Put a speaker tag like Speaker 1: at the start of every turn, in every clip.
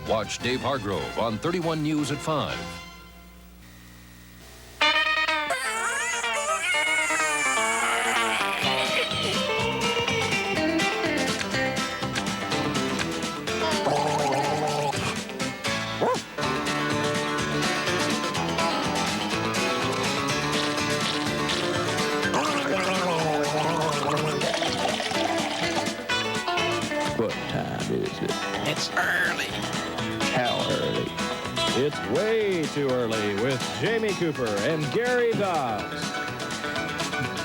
Speaker 1: Watch Dave Hargrove on 31 News at 5.
Speaker 2: What time is it?
Speaker 3: It's early.
Speaker 2: How early? It's way too early with Jamie Cooper and Gary Dobbs.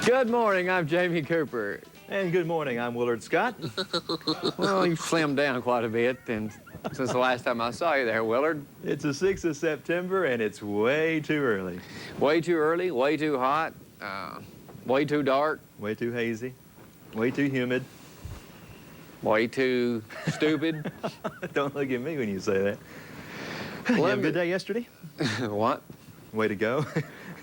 Speaker 4: Good morning, I'm Jamie Cooper.
Speaker 5: And good morning, I'm Willard Scott.
Speaker 4: Well, you've slimmed down quite a bit and since the last time I saw you there, Willard.
Speaker 5: It's the 6th of September, and it's way too early.
Speaker 4: Way too early, way too hot, way too dark.
Speaker 5: Way too hazy, way too humid.
Speaker 4: Way too stupid.
Speaker 5: Don't look at me when you say that. Did you have a good day yesterday?
Speaker 4: What?
Speaker 5: Way to go.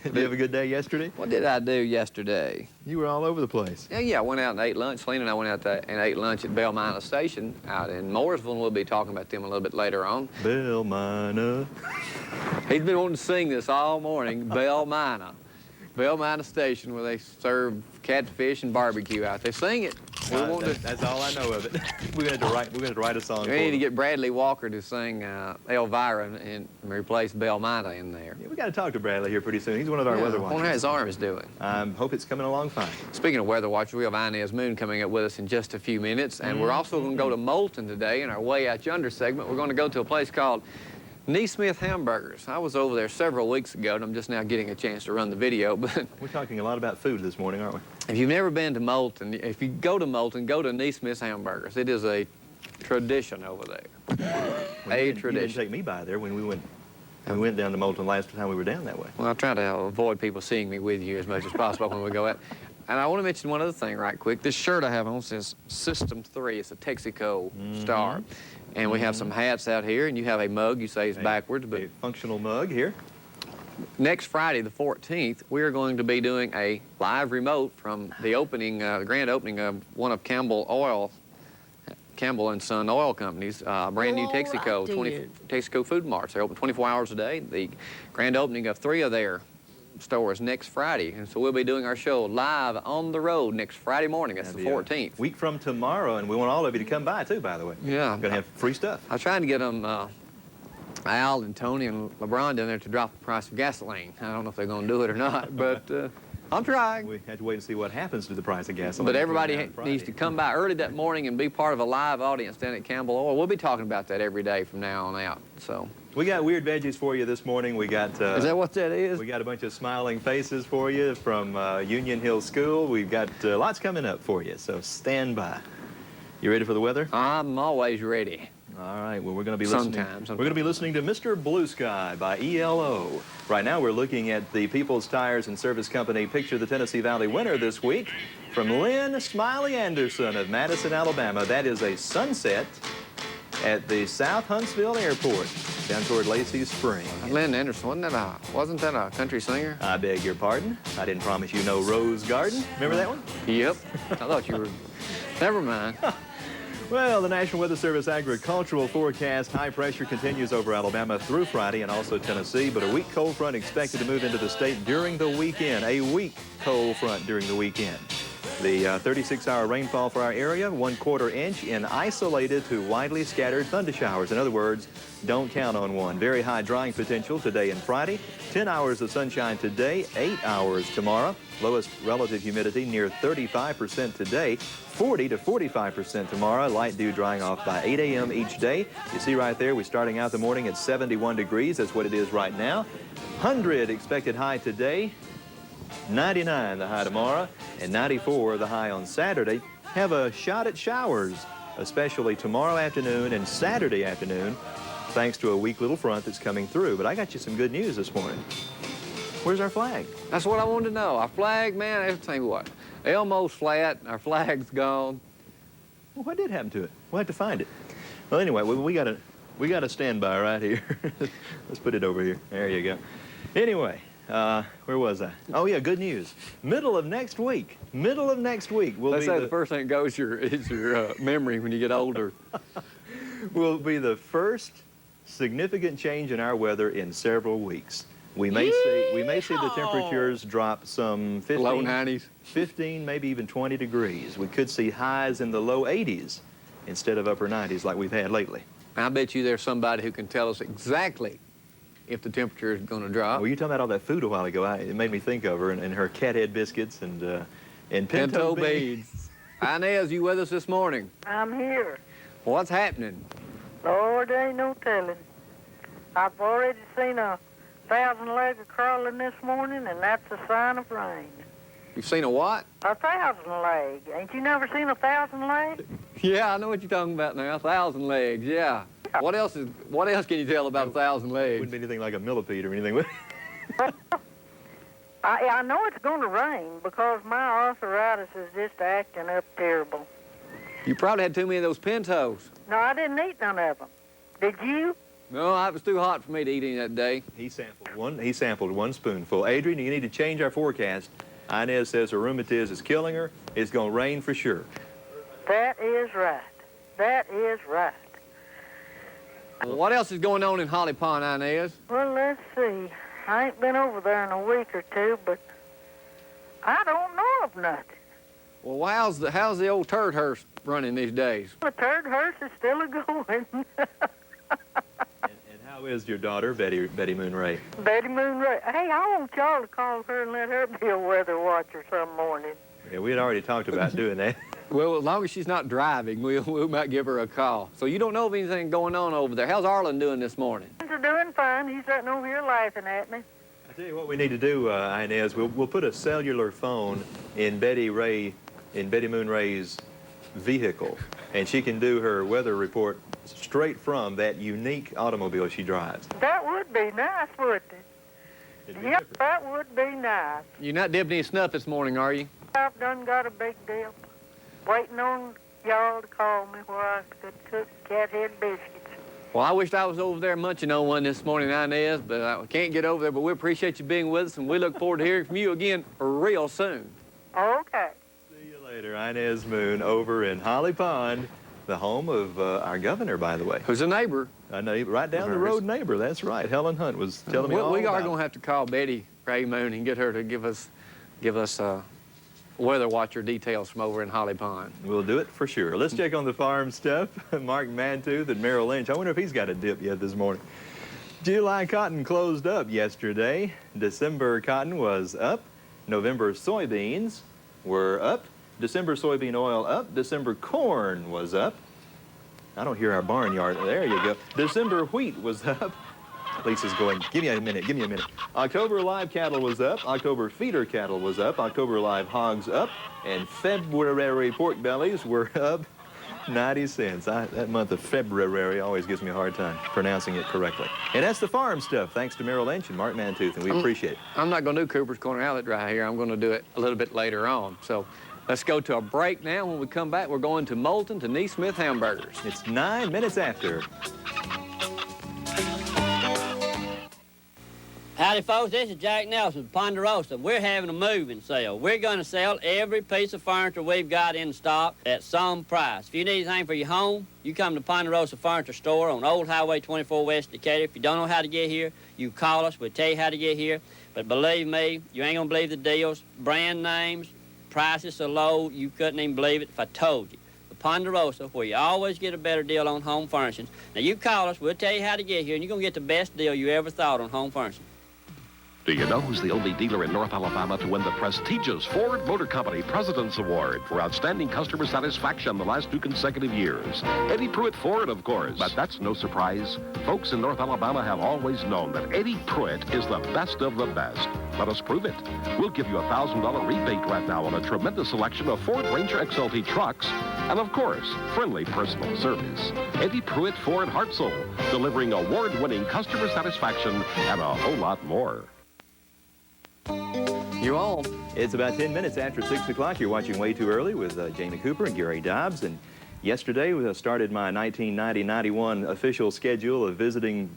Speaker 5: Did you have a good day yesterday?
Speaker 4: What did I do yesterday?
Speaker 5: You were all over the place.
Speaker 4: Yeah, I went out and ate lunch. Selena and I went out and ate lunch at Bell Mina Station out in Mooresville, and we'll be talking about them a little bit later on.
Speaker 5: Bell Mina.
Speaker 4: He's been wanting to sing this all morning, Bell Mina. Bell Mina Station, where they serve catfish and barbecue out there. Sing it.
Speaker 5: That's all I know of it. We're going to write a song.
Speaker 4: We need to get Bradley Walker to sing Elvira and replace Bell Mina in there.
Speaker 5: Yeah, we got to talk to Bradley here pretty soon. He's one of our weather
Speaker 4: I
Speaker 5: watchers.
Speaker 4: wonder how his arm is doing.
Speaker 5: Hope it's coming along fine.
Speaker 4: Speaking of weather watchers, we have Inez Moon coming up with us in just a few minutes, and we're also going to go to Moulton today in our Way Out Yonder segment. We're going to go to a place called Neesmith Hamburgers. I was over there several weeks ago, and I'm just now getting a chance to run the video, but
Speaker 5: We're talking a lot about food this morning, aren't we?
Speaker 4: if you've never been to Moulton, if you go to Moulton, go to Neesmith Hamburgers. It is a tradition over there.
Speaker 5: You didn't take me by there when we went down to Moulton last time we were down that way.
Speaker 4: Well, I try to avoid people seeing me with you as much as possible when we go out. And I want to mention one other thing right quick. This shirt I have on says System 3. It's a Texaco star. And we have some hats out here, and you have a mug. You say it's backwards, but
Speaker 5: A functional mug here.
Speaker 4: next Friday, the 14th, we are going to be doing a live remote from the opening, grand opening of one of Campbell and Son Oil Company's brand new Texaco, Texaco Food Marts. They're open 24 hours a day. The grand opening of 3 of their stores next Friday. And so we'll be doing our show live on the road next Friday morning. That's the 14th.
Speaker 5: Week from tomorrow, and we want all of you to come by, too, by the way.
Speaker 4: Yeah.
Speaker 5: We're going to have free stuff.
Speaker 4: I was trying to get them, Al and Tony and LeBron down there to drop the price of gasoline. I don't know if they're going to do it or not, but I'm trying.
Speaker 5: We have to wait and see what happens to the price of gasoline.
Speaker 4: But everybody needs to come by early that morning and be part of a live audience down at Campbell Oil. We'll be talking about that every day from now on out. So
Speaker 5: we got weird veggies for you this morning. We got...
Speaker 4: is that what that is?
Speaker 5: We got a bunch of smiling faces for you from Union Hill School. We've got lots coming up for you, so stand by. You ready for the weather?
Speaker 4: I'm always ready.
Speaker 5: All right, well, we're going to be listening.
Speaker 4: Sometimes.
Speaker 5: We're going to be listening to Mr. Blue Sky by ELO. Right now, we're looking at the People's Tires and Service Company Picture the Tennessee Valley winner this week from Lynn Smiley Anderson of Madison, Alabama. That is a sunset at the South Huntsville Airport down toward Lacey Spring.
Speaker 4: Lynn Anderson, wasn't that a country singer?
Speaker 5: I beg your pardon. I didn't promise you no Rose Garden. Remember that one?
Speaker 4: Yep. I thought you were... Never mind.
Speaker 5: Well, the National Weather Service agricultural forecast, high pressure continues over Alabama through Friday and also Tennessee, but a weak cold front expected to move into the state during the weekend. A weak cold front during the weekend. The 36-hour rainfall for our area, 1/4 inch in isolated to widely scattered thunder showers. In other words, don't count on one. Very high drying potential today and Friday. 10 hours of sunshine today, 8 hours tomorrow. Lowest relative humidity near 35% today, 40 to 45% tomorrow. Light dew drying off by 8 a.m. each day. You see right there, we're starting out the morning at 71 degrees. That's what it is right now. 100 expected high today. 99 the high tomorrow, and 94 the high on Saturday. Have a shot at showers, especially tomorrow afternoon and Saturday afternoon, thanks to a weak little front that's coming through. But I got you some good news this morning. Where's our flag?
Speaker 4: That's what I wanted to know. Our flag, man, I'll tell you what. Elmo's flat, our flag's gone.
Speaker 5: Well, what did happen to it? We'll have to find it. Well, anyway, we got a standby right here. Let's put it over here. There you go. Anyway, where was I? Oh, yeah, good news. Middle of next week will
Speaker 4: They say the first thing that goes is your memory when you get older.
Speaker 5: will be the first significant change in our weather in several weeks. We may see the temperatures drop some 15,
Speaker 4: Low 90s.
Speaker 5: 15, maybe even 20 degrees. We could see highs in the low 80s instead of upper 90s like we've had lately.
Speaker 4: I bet you there's somebody who can tell us exactly if the temperature is going to drop.
Speaker 5: Well, you were talking about all that food a while ago. It made me think of her and her cat head biscuits and pinto beans.
Speaker 4: Inez, you with us this morning?
Speaker 3: I'm here.
Speaker 4: What's happening?
Speaker 3: Lord, there ain't no telling. I've already seen a 1,000-legger crawling this morning, and that's a sign of rain.
Speaker 4: You've seen a what?
Speaker 3: A 1,000-leg. Ain't you never seen a 1,000-leg?
Speaker 4: Yeah, I know what you're talking about now. 1,000 legs, yeah. What else can you tell about 1,000 legs?
Speaker 5: Wouldn't be anything like a millipede or anything.
Speaker 3: I know it's going to rain because my arthritis is just acting up terrible.
Speaker 4: You probably had too many of those pintos.
Speaker 3: No, I didn't eat none of them. Did you?
Speaker 4: No, it was too hot for me to eat any that day.
Speaker 5: He sampled one spoonful. Adrian, you need to change our forecast. Inez says her rheumatiz is killing her. It's going to rain for sure.
Speaker 3: That is right. That is right.
Speaker 4: What else is going on in Holly Pond, Inez?
Speaker 3: Well, let's see. I ain't been over there in a week or two, but I don't know of nothing.
Speaker 4: Well, how's the old turd hearse running these days?
Speaker 3: The third hearse is still a-going.
Speaker 5: And how is your daughter, Betty Moon Ray?
Speaker 3: Betty Moon Ray. Hey, I want y'all to call her and let her be a weather watcher some morning.
Speaker 5: Yeah, we had already talked about doing that.
Speaker 4: Well, as long as she's not driving, we might give her a call. So you don't know of anything going on over there. How's Arlen doing this morning?
Speaker 3: He's doing fine. He's sitting over here laughing at me.
Speaker 5: I tell you what we need to do, Inez. We'll put a cellular phone in Betty Moon Ray's vehicle, and she can do her weather report straight from that unique automobile she drives.
Speaker 3: That would be nice, wouldn't it? Yep, that would be nice.
Speaker 4: You're not dipping any snuff this morning, are you?
Speaker 3: I've done got a big dip. Waiting on y'all to call me where I could cook cat head biscuits.
Speaker 4: Well, I wished I was over there munching on one this morning, Inez, but I can't get over there. But we appreciate you being with us, and we look forward to hearing from you again real soon.
Speaker 3: Okay.
Speaker 5: See you later, Inez Moon, over in Holly Pond, the home of our governor, by the way.
Speaker 4: Who's a neighbor?
Speaker 5: A neighbor, right down the road neighbor. That's right. Helen Hunt was telling me all
Speaker 4: We are
Speaker 5: about
Speaker 4: going to have to call Betty Ray Moon and get her to give us weather watcher details from over in Holly Pond.
Speaker 5: We'll do it for sure. Let's check on the farm stuff. Mark Mantooth and Merrill Lynch. I wonder if he's got a dip yet this morning. July cotton closed up yesterday. December cotton was up. November soybeans were up. December soybean oil up. December corn was up. I don't hear our barnyard. There you go. December wheat was up. Lisa's going, give me a minute. October live cattle was up. October feeder cattle was up. October live hogs up. And February pork bellies were up 90 cents. That month of February always gives me a hard time pronouncing it correctly. And that's the farm stuff, thanks to Merrill Lynch and Mark Mantooth, and we appreciate it.
Speaker 4: I'm not going to do Cooper's Corner Outlet right here. I'm going to do it a little bit later on. So let's go to a break now. When we come back, we're going to Moulton to Neesmith Hamburgers.
Speaker 5: It's 9 minutes after.
Speaker 6: Howdy, folks. This is Jack Nelson of Ponderosa. We're having a moving sale. We're going to sell every piece of furniture we've got in stock at some price. If you need anything for your home, you come to Ponderosa Furniture Store on Old Highway 24 West Decatur. If you don't know how to get here, you call us. We'll tell you how to get here. But believe me, you ain't going to believe the deals. Brand names, prices so low, you couldn't even believe it if I told you. Ponderosa, where you always get a better deal on home furnishings. Now, you call us. We'll tell you how to get here, and you're going to get the best deal you ever thought on home furnishings.
Speaker 7: Do you know who's the only dealer in North Alabama to win the prestigious Ford Motor Company President's Award for outstanding customer satisfaction the last 2 consecutive years? Eddie Pruitt Ford, of course. But that's no surprise. Folks in North Alabama have always known that Eddie Pruitt is the best of the best. Let us prove it. We'll give you a $1,000 rebate right now on a tremendous selection of Ford Ranger XLT trucks and, of course, friendly personal service. Eddie Pruitt Ford Hartselle, delivering award-winning customer satisfaction and a whole lot more.
Speaker 5: You're on. It's about 10 minutes after 6 o'clock. You're watching Way Too Early with Jamie Cooper and Gary Dobbs. And yesterday we started my 1990-91 official schedule of visiting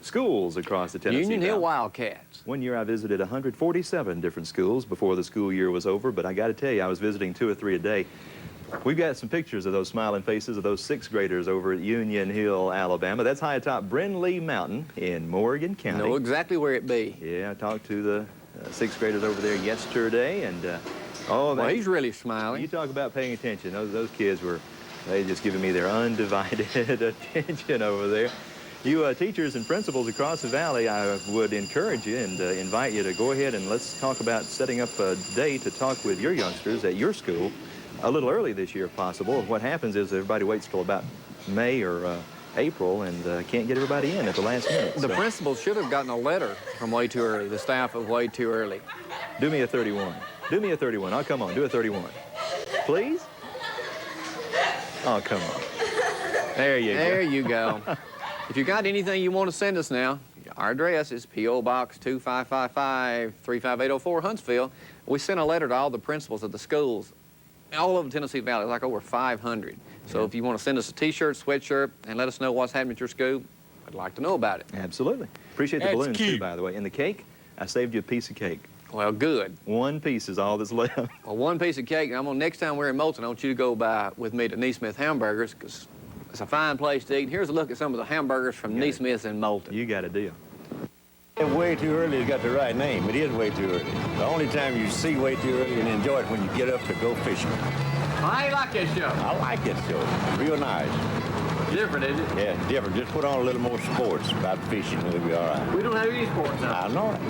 Speaker 5: schools across the Tennessee
Speaker 4: Union Hill
Speaker 5: Valley.
Speaker 4: Wildcats.
Speaker 5: One year I visited 147 different schools before the school year was over, but I got to tell you, I was visiting 2 or 3 a day. We've got some pictures of those smiling faces of those 6th graders over at Union Hill, Alabama. That's high atop Brindley Mountain in Morgan County.
Speaker 4: Know exactly where it be.
Speaker 5: Yeah, I talked to the 6th graders over there yesterday, and
Speaker 4: well, he's really smiling.
Speaker 5: You talk about paying attention. Those kids they just giving me their undivided attention over there. You teachers and principals across the valley, I would encourage you and invite you to go ahead and let's talk about setting up a day to talk with your youngsters at your school a little early this year if possible. What happens is everybody waits till about May or April and can't get everybody in at the last minute.
Speaker 4: The principals should have gotten a letter from Way Too Early, the staff of Way Too Early.
Speaker 5: Do me a 31. Do me a 31. Oh, come on, do a 31. Please? Oh, come on. There you go.
Speaker 4: There you go. If you got anything you want to send us now, our address is P.O. Box 2555, 35804, Huntsville. We sent a letter to all the principals of the schools all over the Tennessee Valley, like over 500. So if you want to send us a T-shirt, sweatshirt, and let us know what's happening at your school, I'd like to know about it.
Speaker 5: Absolutely. Appreciate the
Speaker 4: That's
Speaker 5: balloons,
Speaker 4: cute.
Speaker 5: too, by the way. And the cake, I saved you a piece of cake.
Speaker 4: Well, good.
Speaker 5: One piece is all that's left.
Speaker 4: Well, one piece of cake. And next time we're in Moulton, I want you to go by with me to Neesmith Hamburgers, because it's a fine place to eat. And here's a look at some of the hamburgers from Neesmith in Moulton.
Speaker 5: You got a deal.
Speaker 8: Way Too Early has got the right name. It is Way Too Early. The only time you see Way Too Early and enjoy it when you get up to go fishing.
Speaker 4: I like that show.
Speaker 8: I like that show. Real nice.
Speaker 4: Different, isn't it?
Speaker 8: Yeah, different. Just put on a little more sports about fishing. We'll be all right.
Speaker 4: We don't have any sports now.
Speaker 8: I know it.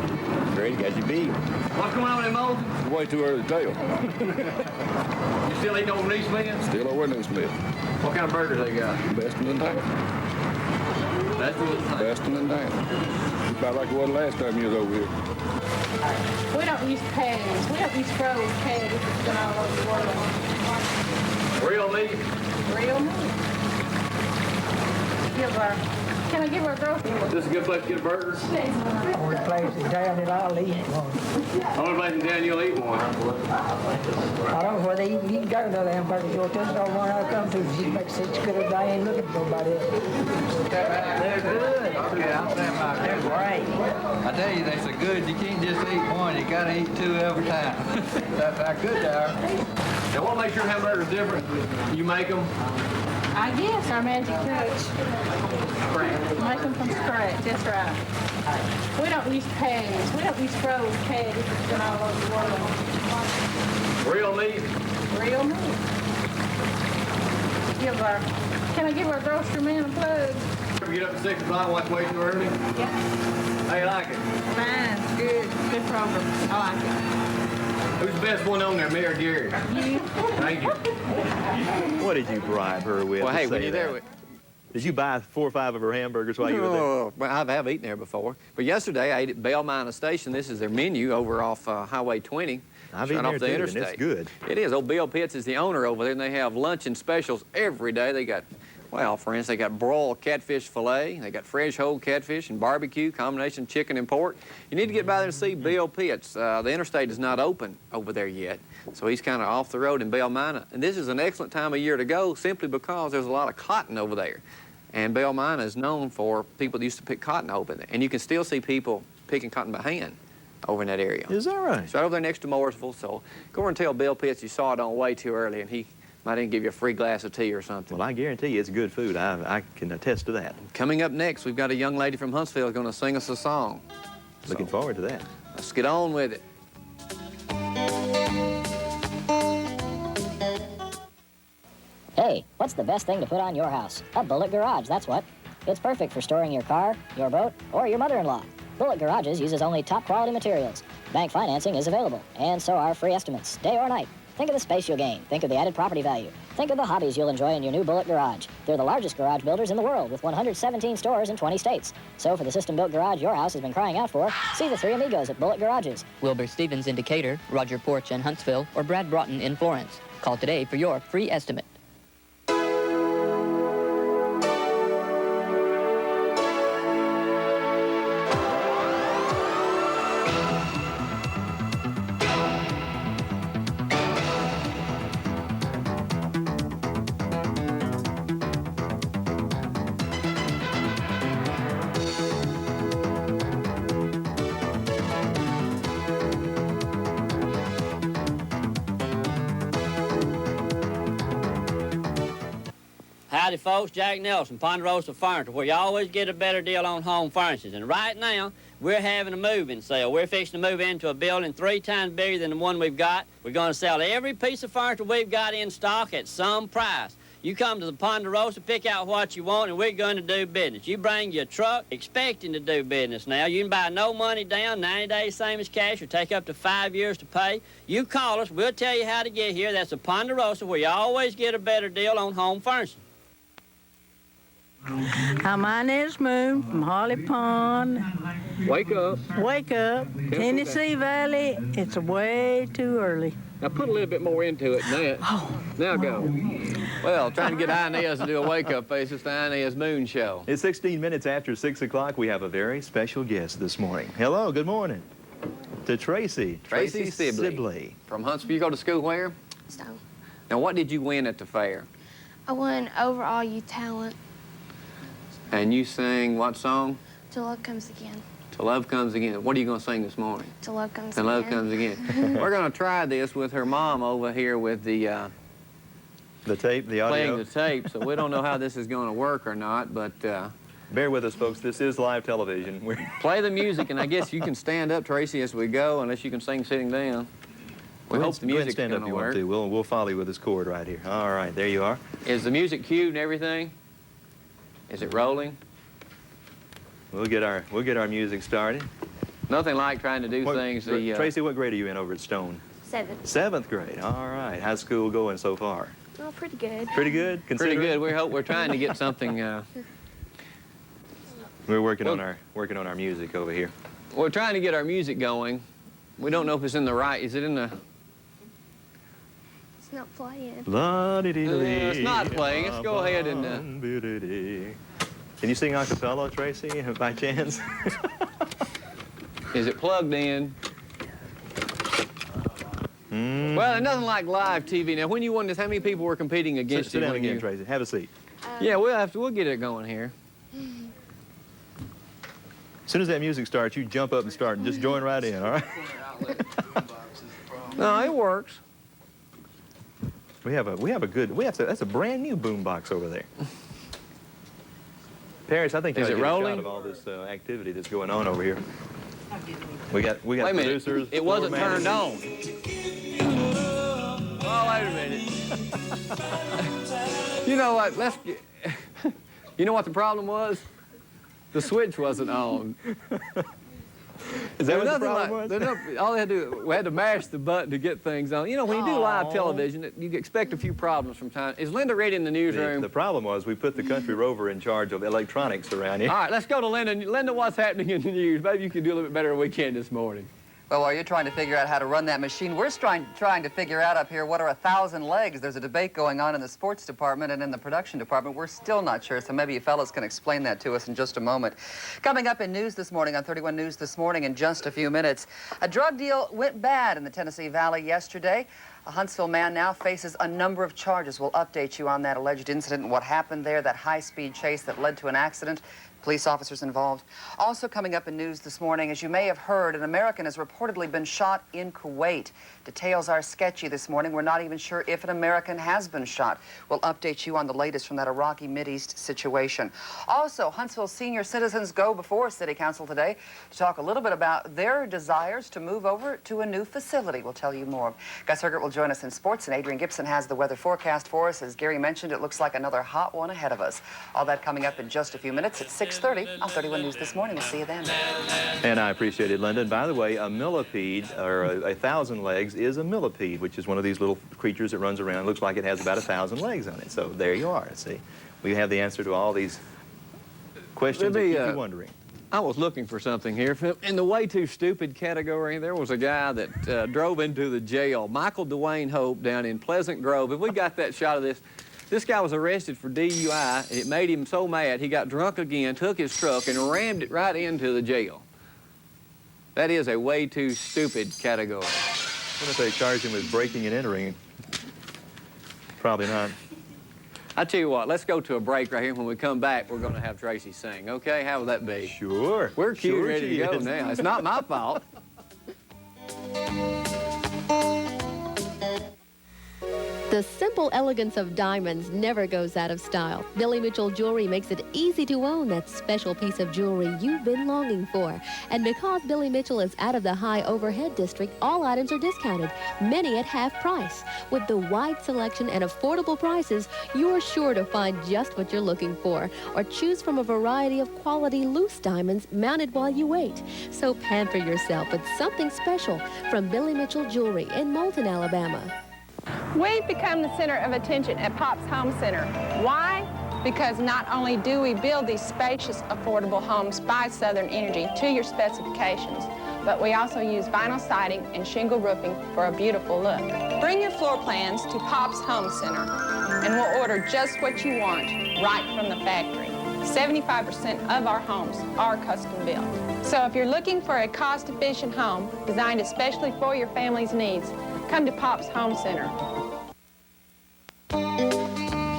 Speaker 8: Great, got you beat.
Speaker 4: What's going on in Moulton?
Speaker 9: Way too early to tell.
Speaker 4: You still eating over Neesmith?
Speaker 9: Still over Smith.
Speaker 4: What kind of burgers they got?
Speaker 9: Best in the town.
Speaker 4: That's what it's like.
Speaker 9: Best in the town. About like it was last time you was over here.
Speaker 10: We don't use patties. We don't use frozen patties. It's been all over the world.
Speaker 4: Real meat?
Speaker 10: Real meat. Can I give her a grocery?
Speaker 4: Is this a good place to get a burger?
Speaker 3: Only place in town that I'll eat one.
Speaker 4: Only place in town you'll eat one.
Speaker 3: I don't know whether you can go to the hamburger joint. That's the one I come to. She makes such good as I ain't looking for nobody else.
Speaker 11: They're good. Okay, I'll stand by. They're great. I tell you, they're so good, you can't just eat one. You got to eat two every time. That's how good they are.
Speaker 4: Now, what makes your hamburgers different? You make them?
Speaker 10: I guess our magic touch. Make them from scratch. That's right. We don't use patties. We don't use frozen patties. It's been all over the world.
Speaker 4: Real meat?
Speaker 10: Real meat. Can I give our grocery man a plug?
Speaker 4: Ever get up at 6 o'clock and watch Way Too Early?
Speaker 10: Yeah.
Speaker 4: How you like it?
Speaker 10: Fine. Good. Good program. I like it.
Speaker 4: Who's the best one on there, me or Gary?
Speaker 10: You.
Speaker 4: Thank you.
Speaker 5: What did you bribe her with?
Speaker 4: Well,
Speaker 5: to
Speaker 4: hey,
Speaker 5: say
Speaker 4: when you're there...
Speaker 5: that? Did you buy 4 or 5 of her hamburgers while you were there?
Speaker 4: No, well, I have eaten there before. But yesterday, I ate at Bell Minor Station. This is their menu over off Highway 20.
Speaker 5: I've
Speaker 4: right
Speaker 5: eaten
Speaker 4: off
Speaker 5: there
Speaker 4: the
Speaker 5: too,
Speaker 4: interstate.
Speaker 5: and it's good.
Speaker 4: It is. Old Bill Pitts is the owner over there, and they have lunch and specials every day. They got, well, for instance, they got broiled catfish fillet. They got fresh whole catfish and barbecue, combination chicken and pork. You need to get by there and see Bill Pitts. The interstate is not open over there yet, so he's kind of off the road in Bell Minor. And this is an excellent time of year to go simply because there's a lot of cotton over there. And Bell Minor is known for people that used to pick cotton over there. And you can still see people picking cotton by hand over in that area.
Speaker 5: Is that right?
Speaker 4: It's right over there next to Mooresville. So go over and tell Bill Pitts you saw it on Way Too Early, and he might even give you a free glass of tea or something.
Speaker 5: Well, I guarantee you it's good food. I can attest to that.
Speaker 4: Coming up next, we've got a young lady from Huntsville who's going to sing us a song.
Speaker 5: Looking forward to that.
Speaker 4: Let's get on with it.
Speaker 12: Hey, what's the best thing to put on your house? A Bullet Garage, that's what. It's perfect for storing your car, your boat, or your mother-in-law. Bullet Garages uses only top-quality materials. Bank financing is available, and so are free estimates, day or night. Think of the space you'll gain. Think of the added property value. Think of the hobbies you'll enjoy in your new Bullet Garage. They're the largest garage builders in the world with 117 stores in 20 states. So for the system-built garage your house has been crying out for, see the three amigos at Bullet Garages.
Speaker 13: Wilbur Stevens in Decatur, Roger Porch in Huntsville, or Brad Broughton in Florence. Call today for your free estimate.
Speaker 6: Howdy, folks. Jack Nelson, Ponderosa Furniture, where you always get a better deal on home furniture. And right now, we're having a move-in sale. We're fixing to move into a building 3 times bigger than the one we've got. We're going to sell every piece of furniture we've got in stock at some price. You come to the Ponderosa, pick out what you want, and we're going to do business. You bring your truck expecting to do business now. You can buy no money down, 90 days, same as cash, or take up to 5 years to pay. You call us, we'll tell you how to get here. That's the Ponderosa, where you always get a better deal on home furnishing.
Speaker 3: Hi, my name is Moon from Holly Pond.
Speaker 2: Wake up.
Speaker 3: Wake up. Tennessee Valley, it's way too early.
Speaker 2: Now put a little bit more into it than that.
Speaker 3: Oh.
Speaker 2: Now go.
Speaker 4: Well, trying to get Inez to do a wake-up face. It's the Inez Moon Show.
Speaker 5: It's 16 minutes after 6 o'clock. We have a very special guest this morning. Hello, good morning. To Tracy.
Speaker 4: Tracy Sibley. From Huntsville. You go to school where?
Speaker 14: Stone.
Speaker 4: Now, what did you win at the fair?
Speaker 14: I won overall youth talent.
Speaker 4: And you sang what song?
Speaker 14: Till Love Comes Again.
Speaker 4: Till Love Comes Again. What are you going to sing this morning?
Speaker 14: Till Love Comes
Speaker 4: Till
Speaker 14: Again.
Speaker 4: Love Comes Again. We're going to try this with her mom over here with the
Speaker 5: tape, the audio.
Speaker 4: playing the tape, so we don't know how this is going to work or not, but
Speaker 5: bear with us, folks. This is live television.
Speaker 4: play the music, and I guess you can stand up, Tracy, as we go, unless you can sing sitting down. We hope the music's
Speaker 5: stand up
Speaker 4: going
Speaker 5: if
Speaker 4: to
Speaker 5: you
Speaker 4: work.
Speaker 5: want to. We'll follow you with this chord right here. All right, there you are.
Speaker 4: Is the music cued and everything? Is it rolling?
Speaker 5: We'll get our music started.
Speaker 4: Nothing like trying to do things.
Speaker 5: Tracy, what grade are you in over at Stone?
Speaker 14: 7th.
Speaker 5: 7th grade. All right. How's school going so far?
Speaker 14: Oh, pretty good.
Speaker 5: Pretty good.
Speaker 4: Pretty good. We're trying to get something.
Speaker 5: We're working on our music over here.
Speaker 4: We're trying to get our music going. We don't know if it's in the right. Is it in the?
Speaker 14: It's not playing.
Speaker 4: It's not playing. Let's go ahead and.
Speaker 5: Can you sing a cappella, Tracy, by chance?
Speaker 4: Is it plugged in? Well, it doesn't like live TV. Now, when you won this, how many people were competing against you?
Speaker 5: Sit down again, Tracy. Have a seat.
Speaker 4: Yeah, we'll get it going here.
Speaker 5: As soon as that music starts, you jump up and start and just join right in, all right?
Speaker 4: No, it works.
Speaker 5: That's a brand new boombox over there. Parents, I think
Speaker 4: is
Speaker 5: you
Speaker 4: it
Speaker 5: get
Speaker 4: rolling?
Speaker 5: A shot of all this activity that's going on over here. We got
Speaker 4: Wait a minute.
Speaker 5: producers.
Speaker 4: It wasn't turned on. Oh, wait a minute. You know what? You know what the problem was? The switch wasn't on.
Speaker 5: Is that what the problem was?
Speaker 4: All they had to do, we had to mash the button to get things on. You know, when you do live television, you expect a few problems from time. Is Linda ready in the newsroom?
Speaker 5: The problem was we put the country rover in charge of electronics around here.
Speaker 4: All right, let's go to Linda. Linda, what's happening in the news? Maybe you can do a little bit better than we can this morning.
Speaker 15: Well, while you're trying to figure out how to run that machine, we're trying to figure out up here what are 1,000 legs. There's a debate going on in the sports department and in the production department. We're still not sure, so maybe you fellas can explain that to us in just a moment. Coming up in news this morning, on 31 News this morning in just a few minutes, a drug deal went bad in the Tennessee Valley yesterday. A Huntsville man now faces a number of charges. We'll update you on that alleged incident and what happened there, that high-speed chase that led to an accident. Police officers involved. Also coming up in news this morning, as you may have heard, an American has reportedly been shot in Kuwait. Details are sketchy this morning. We're not even sure if an American has been shot. We'll update you on the latest from that Iraqi Mideast situation. Also, Huntsville senior citizens go before City Council today to talk a little bit about their desires to move over to a new facility. We'll tell you more. Gus Hergert will join us in sports, and Adrian Gibson has the weather forecast for us. As Gary mentioned, it looks like another hot one ahead of us. All that coming up in just a few minutes at 6:30 on 31 News this morning. We'll see you then.
Speaker 5: And I appreciate it, Linda. And by the way, a millipede, or a 1,000 legs, is a millipede, which is one of these little creatures that runs around. It looks like it has about 1,000 legs on it. So there you are. See, we have the answer to all these questions that keep you wondering.
Speaker 4: I was looking for something here. In the way too stupid category, there was a guy that drove into the jail, Michael Dwayne Hope, down in Pleasant Grove. If we got that shot of this, this guy was arrested for DUI, and it made him so mad, he got drunk again, took his truck, and rammed it right into the jail. That is a way too stupid category.
Speaker 5: What if they charge him with breaking and entering? Probably not.
Speaker 4: I tell you what, let's go to a break right here. When we come back, we're going to have Tracy sing, okay? How will that be?
Speaker 5: Sure.
Speaker 4: We're cute,
Speaker 5: Sure
Speaker 4: ready to go now. It's not my fault.
Speaker 16: The simple elegance of diamonds never goes out of style. Billy Mitchell Jewelry makes it easy to own that special piece of jewelry you've been longing for. And because Billy Mitchell is out of the high overhead district, all items are discounted, many at half price. With the wide selection and affordable prices, you're sure to find just what you're looking for, or choose from a variety of quality loose diamonds mounted while you wait. So pamper yourself with something special from Billy Mitchell Jewelry in Moulton, Alabama.
Speaker 10: We've become the center of attention at Pop's Home Center. Why? Because not only do we build these spacious, affordable homes by Southern Energy to your specifications, but we also use vinyl siding and shingle roofing for a beautiful look. Bring your floor plans to Pop's Home Center, and we'll order just what you want right from the factory. 75% of our homes are custom built. So if you're looking for a cost-efficient home designed especially for your family's needs, come to Pop's Home Center.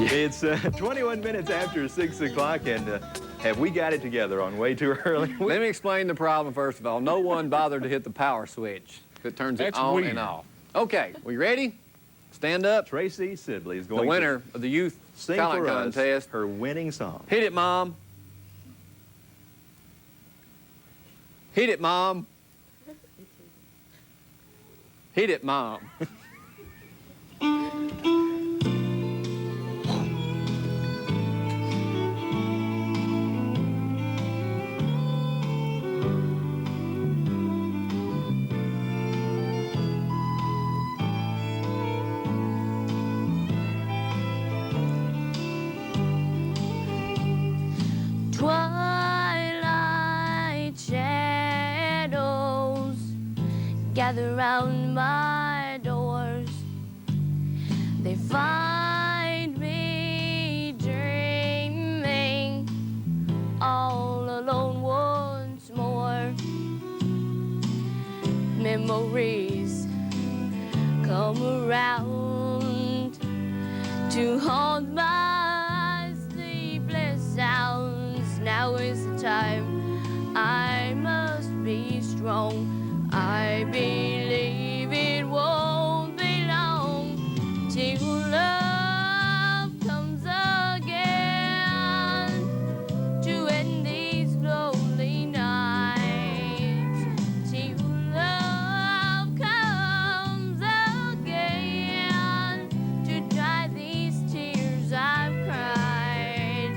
Speaker 5: It's 21 minutes after 6 o'clock, and have we got it together on Way Too Early?
Speaker 4: Let me explain the problem first of all. No one bothered to hit the power switch that turns it on
Speaker 5: weird.
Speaker 4: and off. Okay, we ready? Stand up.
Speaker 5: Tracy Sibley is going
Speaker 4: the winner of the youth
Speaker 5: sing
Speaker 4: talent
Speaker 5: for
Speaker 4: contest.
Speaker 5: Her winning song.
Speaker 4: Hit it, Mom. Hit it, Mom. Hit it, Mom.
Speaker 17: Twilight shadows gather round my doors. They find me dreaming all alone once more. Memories come around to haunt my sleepless sounds. Now is the time I must be strong. I believe it won't be long till love comes again to end these lonely nights. Till love comes again to dry these tears I've cried.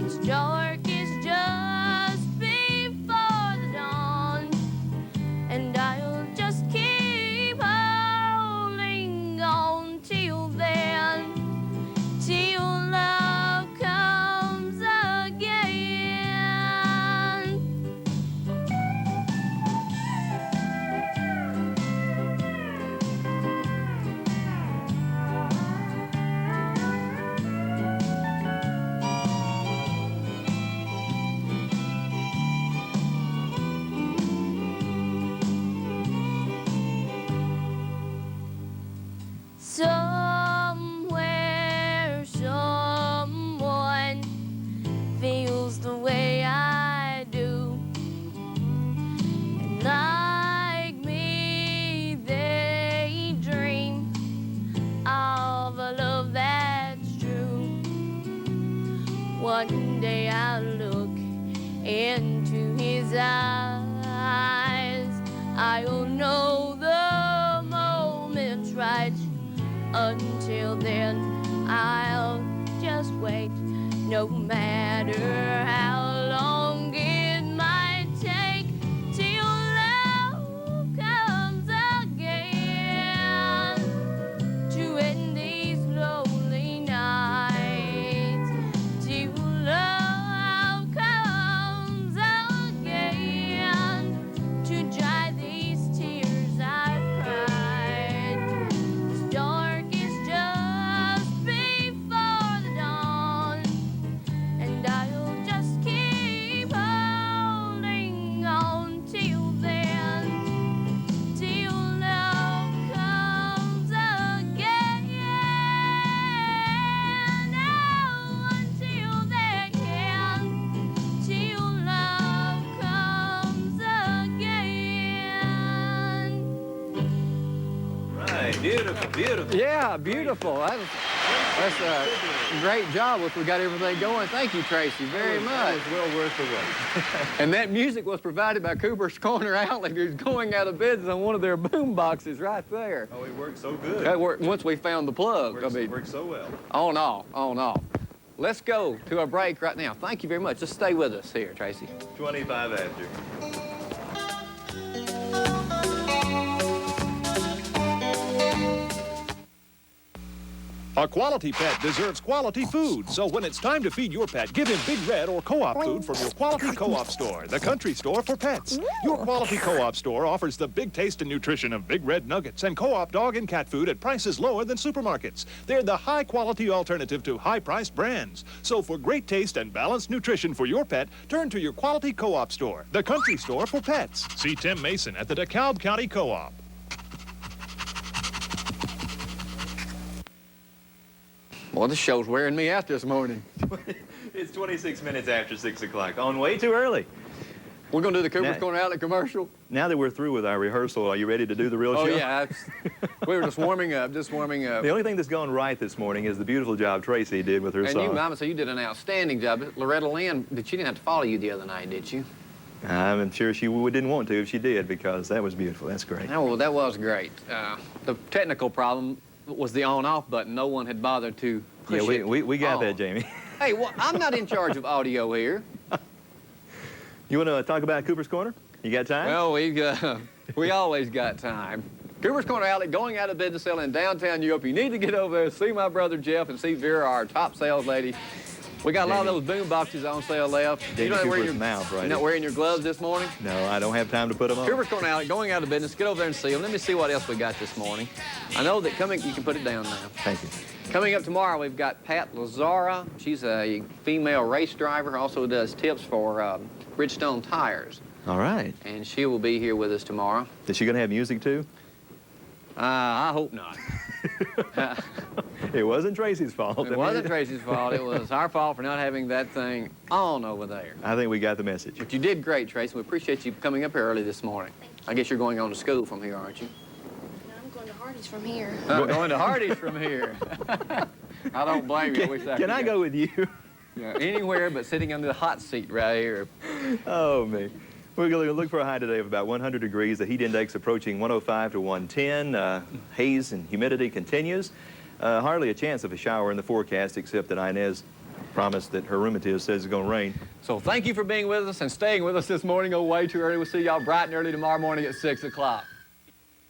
Speaker 17: It's dark, it's just before the dawn, and I'll just keep holding on till then, till love comes again. Somewhere, someone feels the way I do, and like me, they dream of a love that's true. One day I'll look into his eyes. I'll know the moment's right. Until then, I'll just wait, no matter how long it might take, till love comes again to end these lonely nights, till love comes again to dry these tears I've cried. It's dark, it's just before the dawn, and I'll just keep
Speaker 5: Beautiful, beautiful.
Speaker 4: Yeah, beautiful. That's a great job if we got everything going. Thank you, Tracy, very much.
Speaker 5: That was well worth the wait.
Speaker 4: And that music was provided by Cooper's Corner Outlet, who's going out of business on one of their boom boxes right there.
Speaker 5: Oh, it worked so good.
Speaker 4: That worked once we found the plug.
Speaker 5: It worked so well.
Speaker 4: On off. Let's go to a break right now. Thank you very much. Just stay with us here, Tracy.
Speaker 5: 25 after.
Speaker 18: A quality pet deserves quality food, so when it's time to feed your pet, give him Big Red or Co-op food from your Quality Co-op store, the country store for pets. Your Quality Co-op store offers the big taste and nutrition of Big Red nuggets and Co-op dog and cat food at prices lower than supermarkets. They're the high-quality alternative to high-priced brands. So for great taste and balanced nutrition for your pet, turn to your Quality Co-op store, the country store for pets. See Tim Mason at the DeKalb County Co-op.
Speaker 4: Well, this show's wearing me out this morning.
Speaker 5: It's 26 minutes after 6 o'clock. On Way Too Early.
Speaker 4: We're going to do the Cooper's Corner Outlet commercial.
Speaker 5: Now that we're through with our rehearsal, are you ready to do the real show?
Speaker 4: Oh, yeah. We were just warming up,
Speaker 5: The only thing that's gone right this morning is the beautiful job Tracy did with her
Speaker 4: and
Speaker 5: song.
Speaker 4: you, Mama, so you did an outstanding job. Loretta Lynn, she didn't have to follow you the other night, did you?
Speaker 5: I'm sure she didn't want to if she did, because that was beautiful. That's great.
Speaker 4: Oh, well, that was great. The technical problem was the on-off button. No one had bothered to push it.
Speaker 5: We got that, Jamie.
Speaker 4: Hey, well, I'm not in charge of audio here.
Speaker 5: You want to talk about Cooper's Corner? You got time?
Speaker 4: Well, we always got time. Cooper's Corner Outlet going out of business selling in downtown Europe. You need to get over there, see my brother Jeff, and see Vera, our top sales lady. We got a lot of those boom boxes on sale left.
Speaker 5: You're not
Speaker 4: wearing your gloves this morning?
Speaker 5: No, I don't have time to put them on.
Speaker 4: Cooper's Corner Outlet going out of business. Get over there and see them. Let me see what else we got this morning. I know that you can put it down now.
Speaker 5: Thank you.
Speaker 4: Coming up tomorrow, we've got Pat Lazara. She's a female race driver, also does tips for Bridgestone tires.
Speaker 5: All right.
Speaker 4: And she will be here with us tomorrow.
Speaker 5: Is she going to have music too?
Speaker 4: I hope not.
Speaker 5: It wasn't Tracy's fault.
Speaker 4: It wasn't Tracy's fault. It was our fault for not having that thing on over there.
Speaker 5: I think we got the message.
Speaker 4: But you did great, Tracy. We appreciate you coming up here early this morning. I guess you're going on to school from here, aren't you?
Speaker 14: No, I'm going to Hardee's from here.
Speaker 4: Going to Hardee's from here. I don't blame you.
Speaker 5: Can I go with you?
Speaker 4: Yeah, anywhere but sitting under the hot seat right here.
Speaker 5: Oh, me. We're going to look for a high today of about 100 degrees. The heat index approaching 105 to 110. Haze and humidity continues. Hardly a chance of a shower in the forecast, except that Inez promised that her rheumatist says it's going to rain.
Speaker 4: So thank you for being with us and staying with us this morning on Way Too Early. We'll see y'all bright and early tomorrow morning at 6 o'clock.